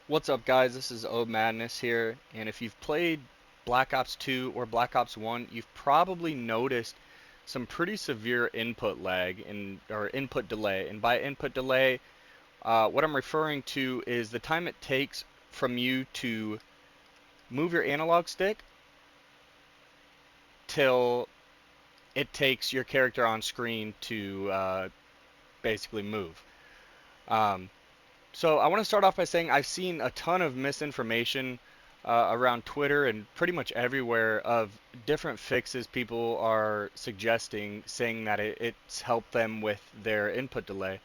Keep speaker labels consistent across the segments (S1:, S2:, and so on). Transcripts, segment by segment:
S1: What's up, guys? This is Madness here, and if you've played Black Ops 2 or Black Ops 1, you've probably noticed some pretty severe input lag or input delay. And by input delay, what I'm referring to is the time it takes from you to move your analog stick till it takes your character on screen to basically move. Um, So I want to start off by saying I've seen a ton of misinformation around Twitter and pretty much everywhere of different fixes people are suggesting, saying that it's helped them with their input delay.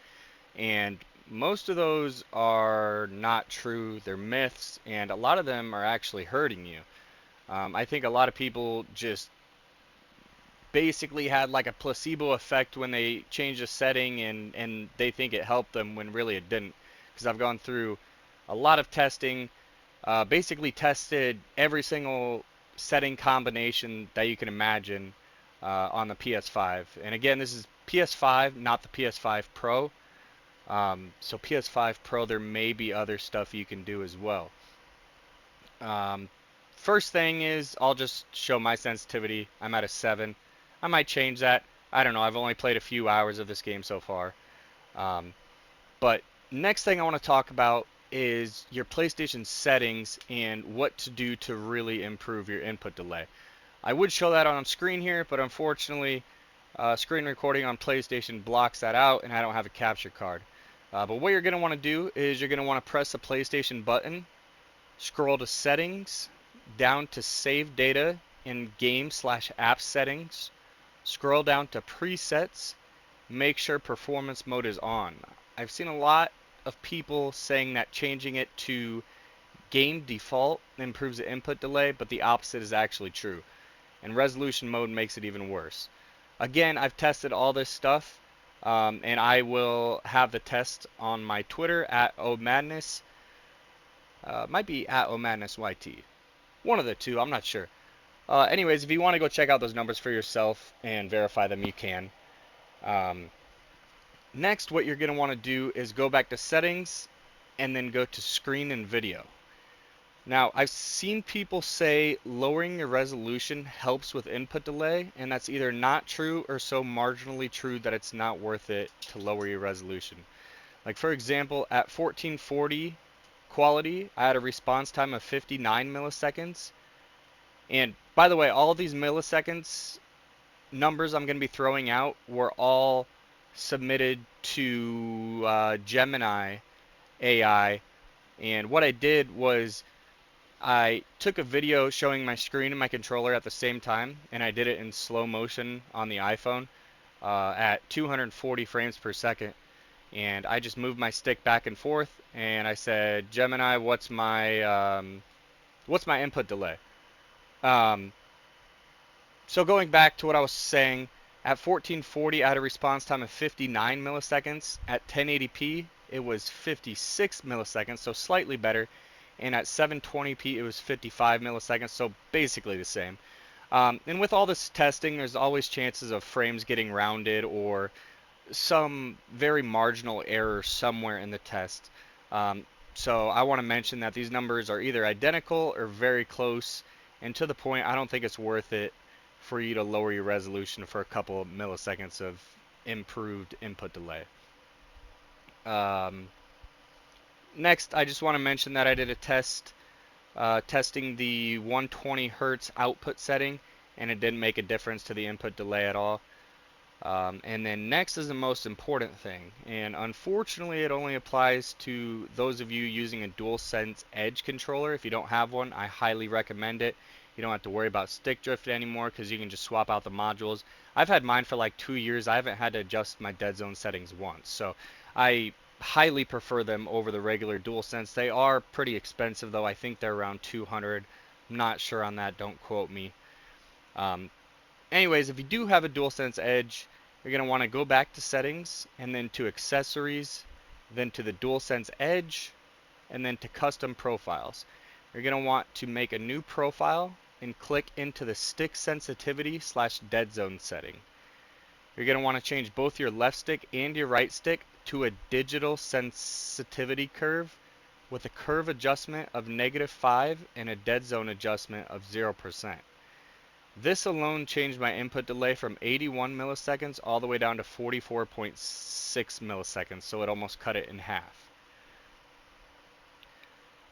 S1: And most of those are not true. They're myths, and a lot of them are actually hurting you. I think a lot of people just basically had like a placebo effect when they changed a setting and they think it helped them when really it didn't. Because I've gone through a lot of testing, basically tested every single setting combination that you can imagine on the PS5. And again, this is PS5, not the PS5 Pro. So PS5 Pro, there may be other stuff you can do as well. Um, First thing is, I'll just show my sensitivity. I'm at a 7. I might change that. I don't know. I've only played a few hours of this game so far. Um, but next thing I want to talk about is your PlayStation settings and what to do to really improve your input delay. I would show that on screen here, but unfortunately, screen recording on PlayStation blocks that out, and I don't have a capture card. But what you're going to want to do is you're going to want to press the PlayStation button, scroll to settings, down to save data in game/app settings, scroll down to presets, make sure performance mode is on. I've seen a lot of people saying that changing it to game default improves the input delay, but the opposite is actually true. And resolution mode makes it even worse. Again, I've tested all this stuff, and I will have the test on my Twitter at omadness. Might be at omadnessyt. One of the two, I'm not sure. Anyways, if you want to go check out those numbers for yourself and verify them, you can. Um, Next, what you're going to want to do is go back to settings and then go to screen and video. Now, I've seen people say lowering your resolution helps with input delay, and that's either not true or so marginally true that it's not worth it to lower your resolution. Like, for example, at 1440 quality, I had a response time of 59 milliseconds. And by the way, all these milliseconds numbers I'm going to be throwing out were all submitted to Gemini AI. And what I did was I took a video showing my screen and my controller at the same time, and I did it in slow motion on the iPhone at 240 frames per second. And I just moved my stick back and forth, and I said, Gemini, what's my input delay? Um, So going back to what I was saying, at 1440 I had a response time of 59 milliseconds. At 1080p it was 56 milliseconds, so slightly better. And at 720p it was 55 milliseconds, so basically the same. And with all this testing, there's always chances of frames getting rounded or some very marginal error somewhere in the test. Um, so I want to mention that these numbers are either identical or very close, and to the point, I don't think it's worth it for you to lower your resolution for a couple of milliseconds of improved input delay. Um, Next, I just want to mention that I did a test testing the 120 hertz output setting, and it didn't make a difference to the input delay at all. And then next is the most important thing, and unfortunately it only applies to those of you using a DualSense Edge controller. If you don't have one, I highly recommend it. You don't have to worry about stick drift anymore because you can just swap out the modules. I've had mine for like 2 years. I haven't had to adjust my dead zone settings once, so I highly prefer them over the regular DualSense. They are pretty expensive though. I think they're around 200. I'm not sure on that, don't quote me. Um, Anyways, if you do have a DualSense Edge, you're going to want to go back to settings and then to accessories, then to the DualSense Edge, and then to custom profiles. You're going to want to make a new profile and click into the stick sensitivity/dead zone setting. You're going to want to change both your left stick and your right stick to a digital sensitivity curve with a curve adjustment of -5 and a dead zone adjustment of 0%. This alone changed my input delay from 81 milliseconds all the way down to 44.6 milliseconds, so it almost cut it in half.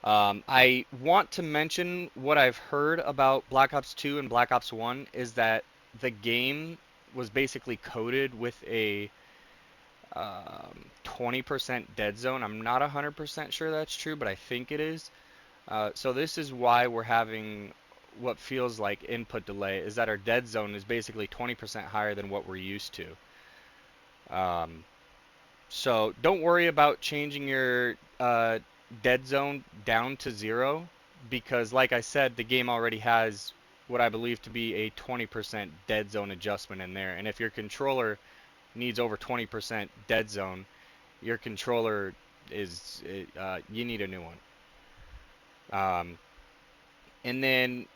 S1: I want to mention what I've heard about Black Ops 2 and Black Ops 1 is that the game was basically coded with a 20% dead zone. I'm not 100% sure that's true, but I think it is. So this is why we're having what feels like input delay, is that our dead zone is basically 20% higher than what we're used to. So don't worry about changing your dead zone down to 0, because like I said, the game already has what I believe to be a 20% dead zone adjustment in there. And if your controller needs over 20% dead zone, your controller is you need a new one. And then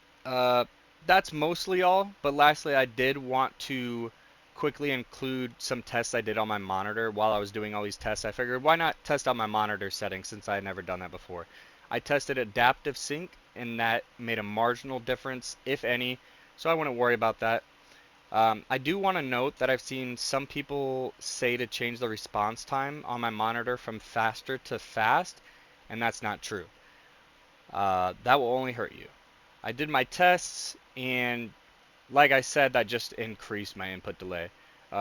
S1: that's mostly all. But lastly, I did want to quickly include some tests I did on my monitor while I was doing all these tests. I figured, why not test out my monitor settings since I had never done that before. I tested adaptive sync, and that made a marginal difference, if any, so I wouldn't worry about that. I do want to note that I've seen some people say to change the response time on my monitor from faster to fast, and that's not true. That will only hurt you. I did my tests, and like I said, that just increased my input delay.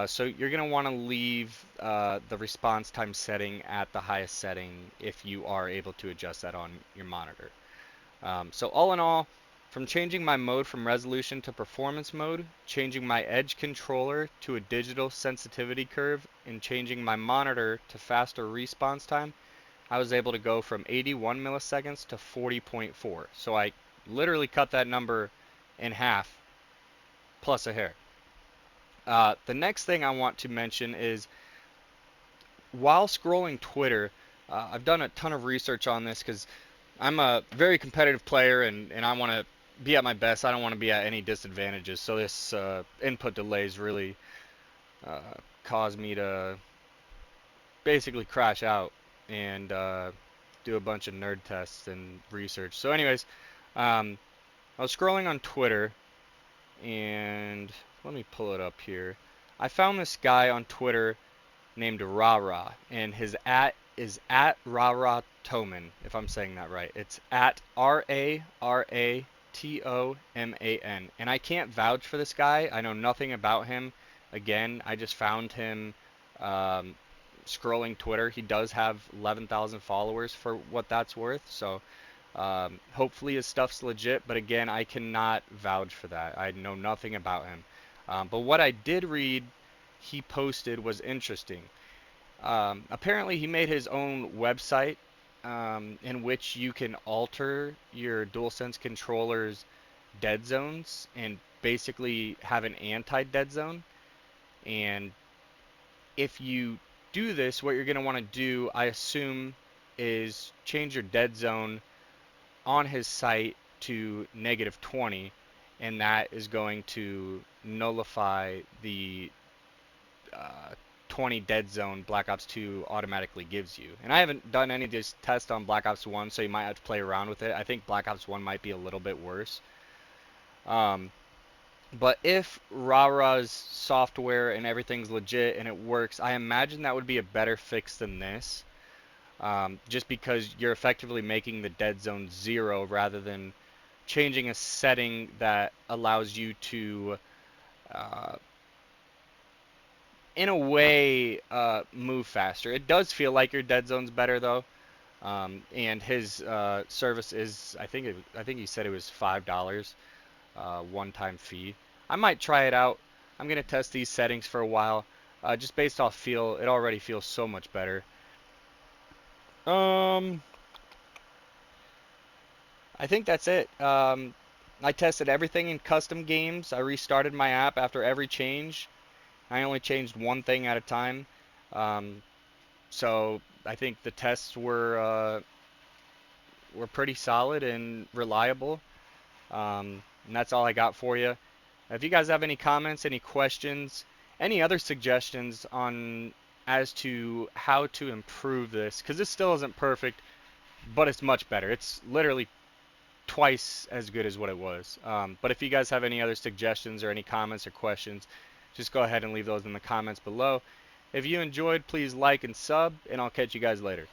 S1: So you're going to want to leave the response time setting at the highest setting if you are able to adjust that on your monitor. So all in all, from changing my mode from resolution to performance mode, changing my edge controller to a digital sensitivity curve, and changing my monitor to faster response time, I was able to go from 81 milliseconds to 40.4. So I literally cut that number in half, plus a hair. The next thing I want to mention is, while scrolling Twitter, I've done a ton of research on this because I'm a very competitive player, and I want to be at my best. I don't want to be at any disadvantages. So this input delays really caused me to basically crash out and do a bunch of nerd tests and research. So anyways, I was scrolling on Twitter, and let me pull it up here. I found this guy on Twitter named Rara, and his is at Rara Toman, if I'm saying that right. It's at RARATOMAN. And I can't vouch for this guy. I know nothing about him. Again, I just found him scrolling Twitter. He does have 11,000 followers for what that's worth. So hopefully his stuff's legit. But again, I cannot vouch for that. I know nothing about him. But what I did read he posted was interesting. Apparently, he made his own website in which you can alter your DualSense controller's dead zones and basically have an anti-dead zone. And if you do this, what you're going to want to do, I assume, is change your dead zone on his site to -20, and that is going to nullify the 20 dead zone Black Ops 2 automatically gives you. And I haven't done any of this tests on Black Ops 1, so you might have to play around with it. I think Black Ops 1 might be a little bit worse. But if Rara's software and everything's legit and it works, I imagine that would be a better fix than this. Just because you're effectively making the dead zone 0 rather than changing a setting that allows you to in a way, move faster. It does feel like your dead zone's better though, and his service is, I think he said it was $5, one-time fee. I might try it out. I'm gonna test these settings for a while, just based off feel. It already feels so much better. I think that's it. I tested everything in custom games. I restarted my app after every change. I only changed one thing at a time. So I think the tests were pretty solid and reliable. And that's all I got for you. If you guys have any comments, any questions, any other suggestions on as to how to improve this, because this still isn't perfect, but it's much better. It's literally twice as good as what it was. But if you guys have any other suggestions or any comments or questions, just go ahead and leave those in the comments below. If you enjoyed, please like and sub, and I'll catch you guys later.